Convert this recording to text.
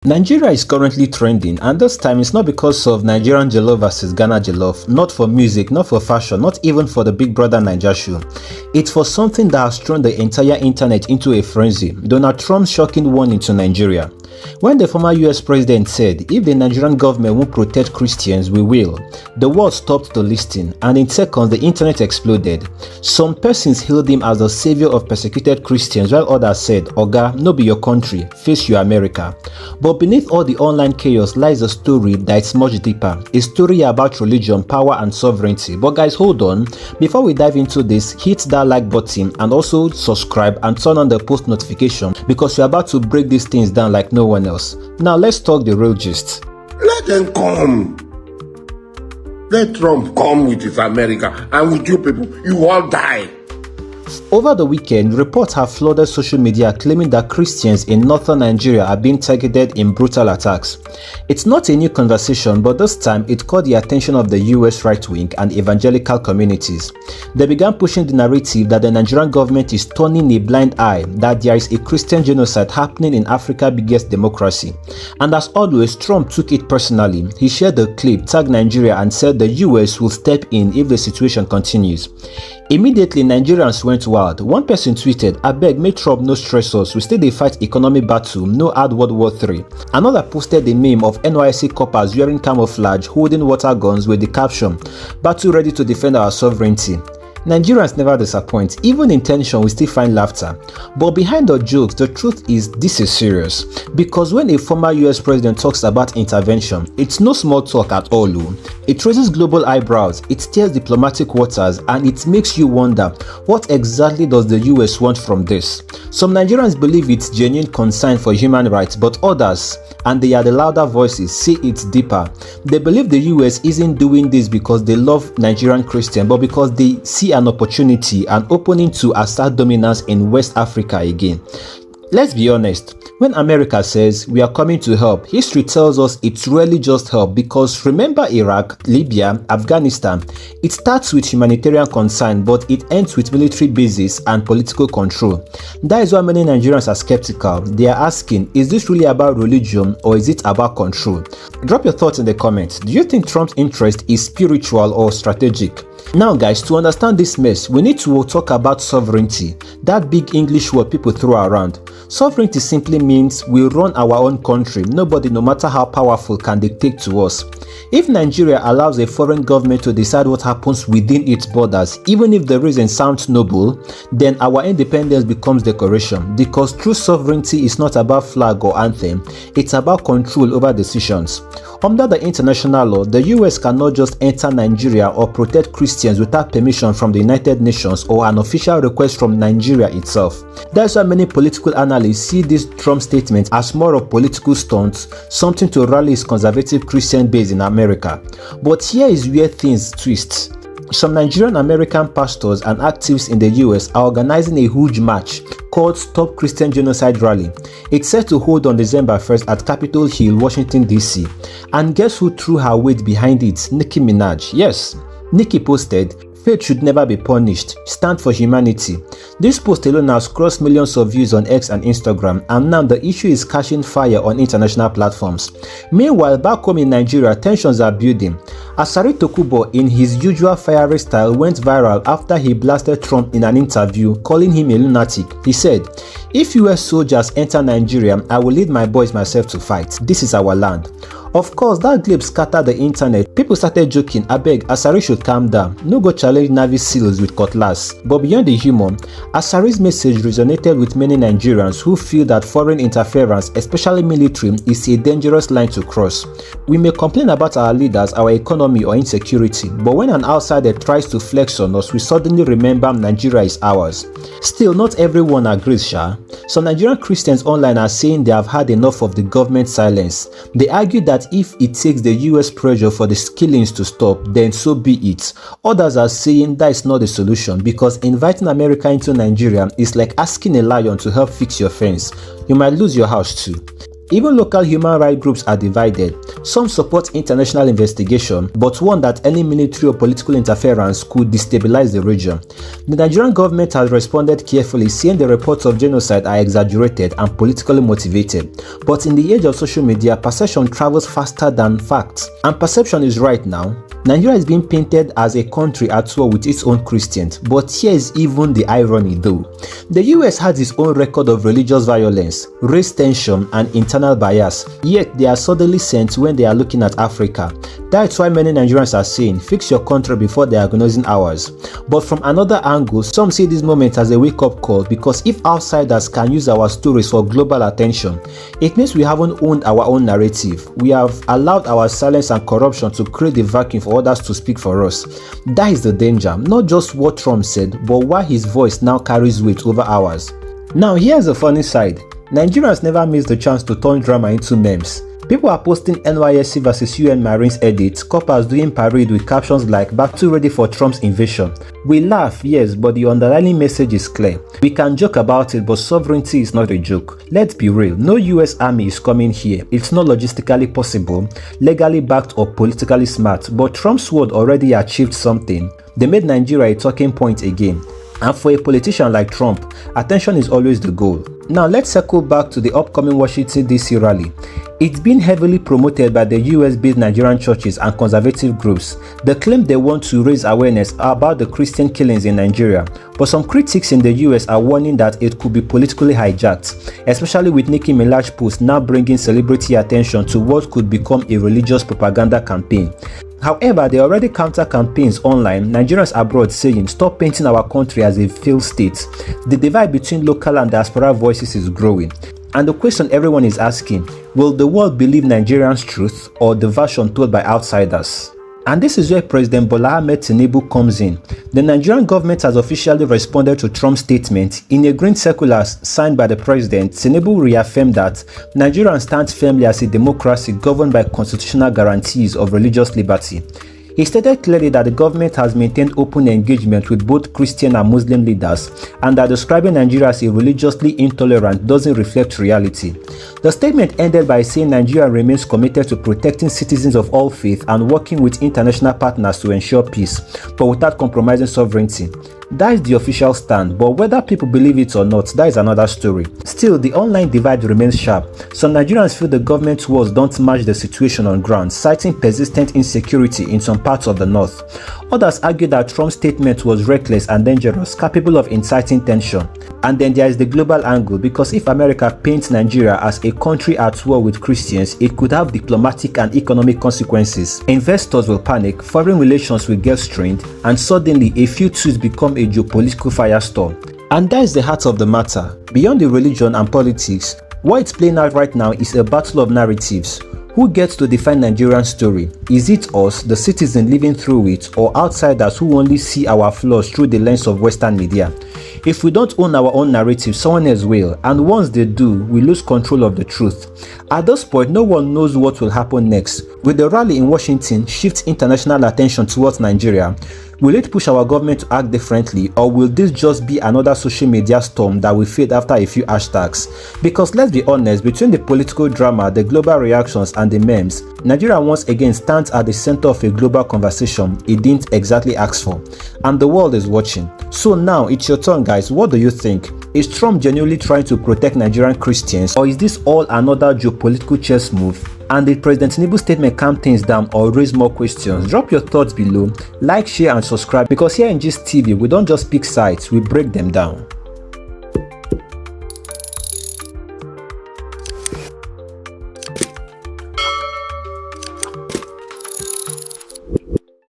Nigeria is currently trending, and this time it's not because of Nigerian jollof versus Ghana jollof, not for music, not for fashion, not even for the Big Brother Naija show. It's for something that has thrown the entire internet into a frenzy: Donald Trump's shocking warning to Nigeria. When the former US president said, "If the Nigerian government won't protect Christians, we will," the world stopped to listen, and in seconds the internet exploded. Some persons hailed him as the savior of persecuted Christians, while others said, "Oga, no be your country, face your America." But beneath all the online chaos lies a story that is much deeper, a story about religion, power and sovereignty. But guys, hold on. Before we dive into this, hit that like button and also subscribe and turn on the post notification, because we're about to break these things down like no one else. Now let's talk the real gist. Let them come. Let Trump come with his America, and with you people, you all die. Over the weekend, reports have flooded social media claiming that Christians in northern Nigeria are being targeted in brutal attacks. It's not a new conversation, but this time it caught the attention of the US right-wing and evangelical communities. They began pushing the narrative that the Nigerian government is turning a blind eye, that there is a Christian genocide happening in Africa's biggest democracy. And as always, Trump took it personally. He shared the clip, tagged Nigeria, and said the US will step in if the situation continues. Immediately, Nigerians went wild. One person tweeted, "Abeg, make Trump no stress us, we still dey fight economic battle, no add World War III." Another posted a meme of NYSC coppers wearing camouflage, holding water guns with the caption, "Battle ready to defend our sovereignty." Nigerians never disappoint. Even in tension, we still find laughter. But behind the jokes, the truth is this is serious. Because when a former US president talks about intervention, it's no small talk at all. It raises global eyebrows, it stirs diplomatic waters, and it makes you wonder, what exactly does the US want from this? Some Nigerians believe it's genuine concern for human rights, but others, and they are the louder voices, say it's deeper. They believe the US isn't doing this because they love Nigerian Christians, but because they see an opportunity, an opening to assert dominance in West Africa again. Let's be honest, when America says we are coming to help, history tells us it's really just help, because remember Iraq, Libya, Afghanistan, it starts with humanitarian concern, but it ends with military bases and political control. That is why many Nigerians are skeptical. They are asking, is this really about religion or is it about control? Drop your thoughts in the comments. Do you think Trump's interest is spiritual or strategic? Now guys, to understand this mess, we need to talk about sovereignty, that big English word people throw around. Sovereignty simply means we run our own country. Nobody, no matter how powerful, can dictate to us. If Nigeria allows a foreign government to decide what happens within its borders, even if the reason sounds noble, then our independence becomes decoration, because true sovereignty is not about flag or anthem, it's about control over decisions. Under the international law, the US cannot just enter Nigeria or protect Christians without permission from the United Nations or an official request from Nigeria itself. That's why many political analysts see this Trump statement as more of political stunts, something to rally his conservative Christian base in America. But here is where things twist. Some Nigerian American pastors and activists in the US are organizing a huge march called Stop Christian Genocide Rally. It's set to hold on December 1st at Capitol Hill, Washington, D.C. And guess who threw her weight behind it? Nicki Minaj. Yes, Nicki posted, "Faith should never be punished. Stand for humanity." This post alone has crossed millions of views on X and Instagram, and now the issue is catching fire on international platforms. Meanwhile, back home in Nigeria, tensions are building. Asari Tokubo, in his usual fiery style, went viral after he blasted Trump in an interview, calling him a lunatic. He said, "If US soldiers enter Nigeria, I will lead my boys myself to fight. This is our land." Of course, that clip scattered the internet. People started joking, "Abeg, Asari should calm down. No go challenge Navy SEALs with cutlass." But beyond the humor, Asari's message resonated with many Nigerians who feel that foreign interference, especially military, is a dangerous line to cross. We may complain about our leaders, our economy or insecurity, but when an outsider tries to flex on us, we suddenly remember Nigeria is ours. Still, not everyone agrees, sha. Some Nigerian Christians online are saying they have had enough of the government silence. They argue that if it takes the US pressure for the killings to stop, then so be it. Others are saying that is not the solution, because inviting America into Nigeria is like asking a lion to help fix your fence. You might lose your house too. Even local human rights groups are divided. Some support international investigation, but warn that any military or political interference could destabilize the region. The Nigerian government has responded carefully, saying the reports of genocide are exaggerated and politically motivated. But in the age of social media, perception travels faster than facts. And perception is right now. Nigeria is being painted as a country at war with its own Christians, but here is even the irony though. The US has its own record of religious violence, race tension and internal bias, yet they are suddenly sent when they are looking at Africa. That's why many Nigerians are saying, fix your country before diagnosing ours. But from another angle, some see this moment as a wake-up call, because if outsiders can use our stories for global attention, it means we haven't owned our own narrative. We have allowed our silence and corruption to create the vacuum for others to speak for us. That is the danger, not just what Trump said, but why his voice now carries weight over ours. Now here's the funny side. Nigerians never miss the chance to turn drama into memes. People are posting NYSC vs UN Marines edits, coppers doing parade with captions like "Battle ready for Trump's invasion." We laugh, yes, but the underlying message is clear. We can joke about it, but sovereignty is not a joke. Let's be real, no US army is coming here. It's not logistically possible, legally backed or politically smart, but Trump's word already achieved something. They made Nigeria a talking point again. And for a politician like Trump, attention is always the goal. Now let's circle back to the upcoming Washington DC rally. It's been heavily promoted by the US-based Nigerian churches and conservative groups. They claim they want to raise awareness about the Christian killings in Nigeria, but some critics in the US are warning that it could be politically hijacked, especially with Nicki Minaj's post now bringing celebrity attention to what could become a religious propaganda campaign. However, there are already counter campaigns online, Nigerians abroad saying stop painting our country as a failed state. The divide between local and diaspora voices is growing. And the question everyone is asking, will the world believe Nigerians' truth or the version told by outsiders? And this is where President Bola Tinubu comes in. The Nigerian government has officially responded to Trump's statement. In a green circular signed by the president, Tinubu reaffirmed that Nigeria stands firmly as a democracy governed by constitutional guarantees of religious liberty. He stated clearly that the government has maintained open engagement with both Christian and Muslim leaders, and that describing Nigeria as a religiously intolerant doesn't reflect reality. The statement ended by saying Nigeria remains committed to protecting citizens of all faiths and working with international partners to ensure peace, but without compromising sovereignty. That is the official stand, but whether people believe it or not, that is another story. Still, the online divide remains sharp. Some Nigerians feel the government's words don't match the situation on ground, citing persistent insecurity in some parts of the north. Others argue that Trump's statement was reckless and dangerous, capable of inciting tension. And then there is the global angle, because if America paints Nigeria as a country at war with Christians, it could have diplomatic and economic consequences. Investors will panic, foreign relations will get strained, and suddenly a few tweets become a geopolitical firestorm. And that is the heart of the matter. Beyond the religion and politics, what is playing out right now is a battle of narratives. Who gets to define Nigerian story? Is it us, the citizen living through it, or outsiders who only see our flaws through the lens of Western media? If we don't own our own narrative, someone else will, and once they do, we lose control of the truth. At this point, no one knows what will happen next. Will the rally in Washington shift international attention towards Nigeria? Will it push our government to act differently, or will this just be another social media storm that will fade after a few hashtags? Because let's be honest, between the political drama, the global reactions and the memes, Nigeria once again stands at the center of a global conversation it didn't exactly ask for. And the world is watching. So now, it's your turn guys, what do you think? Is Trump genuinely trying to protect Nigerian Christians, or is this all another geopolitical chess move? And did President Tinubu's statement calm things down or raise more questions? Drop your thoughts below, like, share and subscribe, because here in Gist TV we don't just pick sides, we break them down.